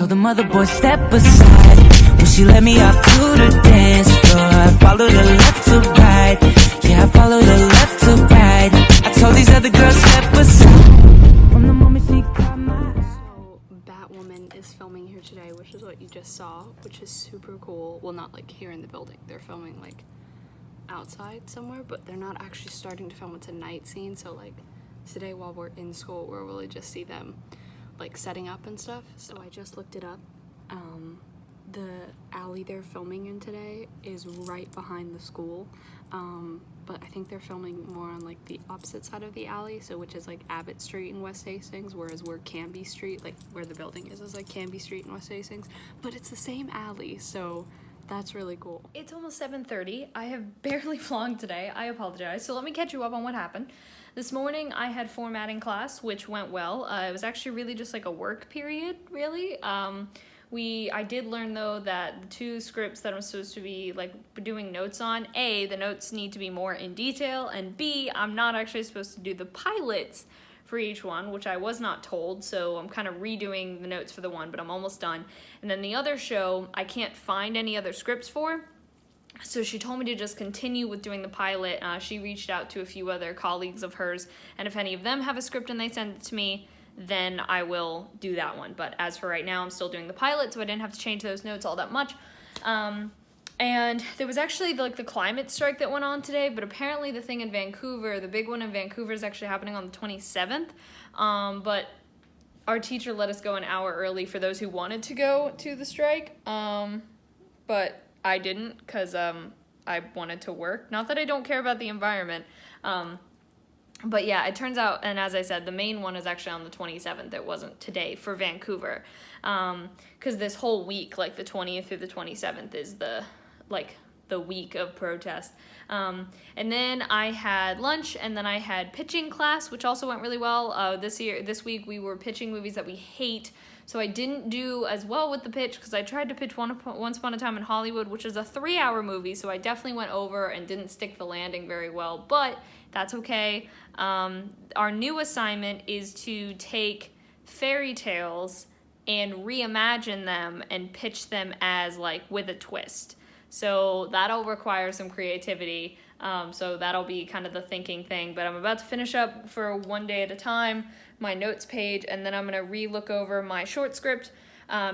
told the mother boy step aside. When she let me out to the dance floor, I followed her left to right. Yeah, I followed her left to right. I told these other girls step aside. From the moment she caught my eye. So Batwoman is filming here today, which is what you just saw, which is super cool. Well, not like here in the building. They're filming like outside somewhere, but they're not actually starting to film. It's a night scene, so like today while we're in school, we'll really just see them like setting up and stuff. So I just looked it up. The alley they're filming in today is right behind the school, but I think they're filming more on like the opposite side of the alley, so which is like Abbott Street in West Hastings, whereas where Canby Street, like where the building is like Canby Street in West Hastings, but it's the same alley, so that's really cool. It's almost 7:30. I have barely vlogged today. I apologize. So let me catch you up on what happened. This morning I had formatting class, which went well. It was actually really just like a work period, really. I did learn though that the two scripts that I'm supposed to be like doing notes on, A, the notes need to be more in detail, and B, I'm not actually supposed to do the pilots for each one, which I was not told, so I'm kind of redoing the notes for the one, but I'm almost done. And then the other show, I can't find any other scripts for, so she told me to just continue with doing the pilot. She reached out to a few other colleagues of hers, and if any of them have a script and they send it to me, then I will do that one. But as for right now, I'm still doing the pilot, so I didn't have to change those notes all that much. And there was actually like the climate strike that went on today, but apparently the thing in Vancouver, the big one in Vancouver, is actually happening on the 27th. But our teacher let us go an hour early for those who wanted to go to the strike. But I didn't because I wanted to work. Not that I don't care about the environment. But yeah, it turns out, and as I said, the main one is actually on the 27th. It wasn't today for Vancouver. Because this whole week, like the 20th through the 27th, is the week of protest. And then I had lunch, and then I had pitching class, which also went really well. This week we were pitching movies that we hate. So I didn't do as well with the pitch because I tried to pitch Once Upon a Time in Hollywood, which is a 3-hour movie, so I definitely went over and didn't stick the landing very well, but that's okay. Our new assignment is to take fairy tales and reimagine them and pitch them as like with a twist. So that'll require some creativity. So that'll be kind of the thinking thing, but I'm about to finish up for one day at a time, my notes page, and then I'm gonna re-look over my short script,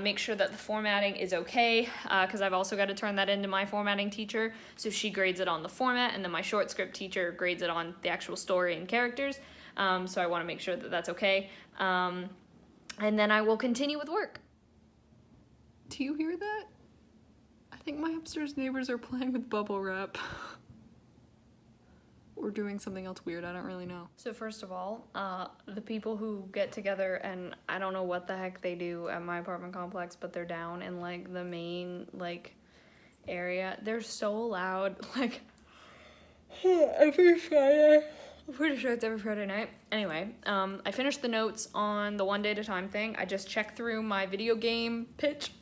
make sure that the formatting is okay, because I've also got to turn that into my formatting teacher, so she grades it on the format, and then my short script teacher grades it on the actual story and characters, so I want to make sure that that's okay, and then I will continue with work. Do you hear that? I think my upstairs neighbors are playing with bubble wrap. Or doing something else weird, I don't really know. So first of all, the people who get together, and I don't know what the heck they do at my apartment complex, but they're down in like the main like area. They're so loud, like every Friday. I'm pretty sure it's every Friday night. Anyway, I finished the notes on the one day at a time thing. I just checked through my video game pitch.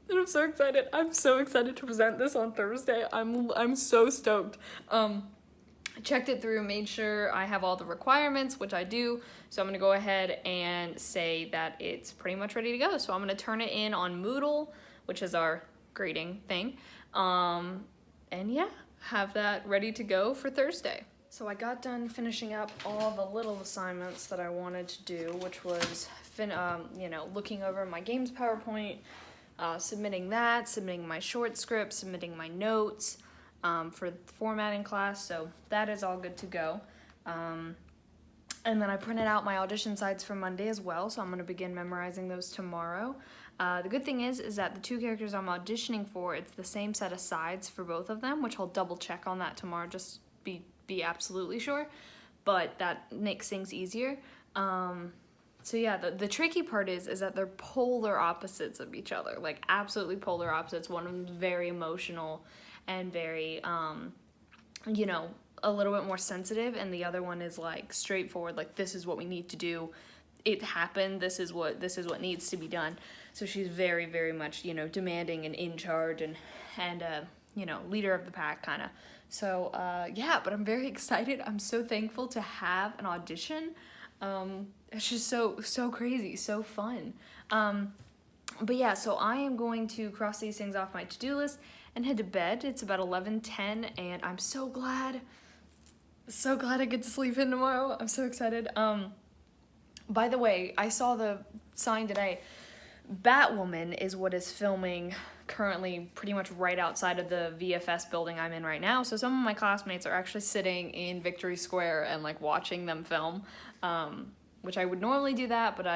And I'm so excited. I'm so excited to present this on Thursday. I'm so stoked. I checked it through, made sure I have all the requirements, which I do. So I'm gonna go ahead and say that it's pretty much ready to go. So I'm gonna turn it in on Moodle, which is our grading thing. And yeah, have that ready to go for Thursday. So I got done finishing up all the little assignments that I wanted to do, which was, looking over my games PowerPoint, submitting my short script, submitting my notes, for the formatting class, so that is all good to go. And then I printed out my audition sides for Monday as well, so I'm going to begin memorizing those tomorrow. The good thing is that the two characters I'm auditioning for, it's the same set of sides for both of them, which I'll double check on that tomorrow, just be absolutely sure, but that makes things easier. So yeah, the tricky part is that they're polar opposites of each other, like absolutely polar opposites. One of them's very emotional and very, a little bit more sensitive, and the other one is like straightforward, like this is what we need to do. It happened. This is what needs to be done. So she's very, very much, demanding and in charge and leader of the pack kind of. So yeah, but I'm very excited. I'm so thankful to have an audition. It's just so crazy, so fun. But yeah, so I am going to cross these things off my to-do list and head to bed. It's about 11:10, and I'm so glad I get to sleep in tomorrow. I'm so excited. By the way, I saw the sign today. Batwoman is what is filming currently pretty much right outside of the VFS building I'm in right now. So some of my classmates are actually sitting in Victory Square and like watching them film, which I would normally do that, but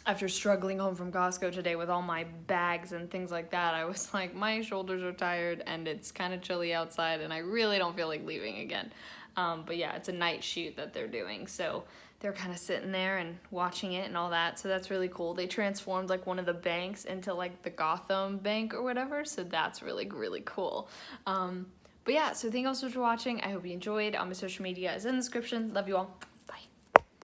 after struggling home from Costco today with all my bags and things like that, I was like, my shoulders are tired and it's kind of chilly outside and I really don't feel like leaving again. But yeah, it's a night shoot that they're doing, so they're kind of sitting there and watching it and all that, so that's really cool. They transformed like one of the banks into like the Gotham Bank or whatever, so that's really, really cool. But yeah, so thank you all so much for watching. I hope you enjoyed. All my social media is in the description. Love you all.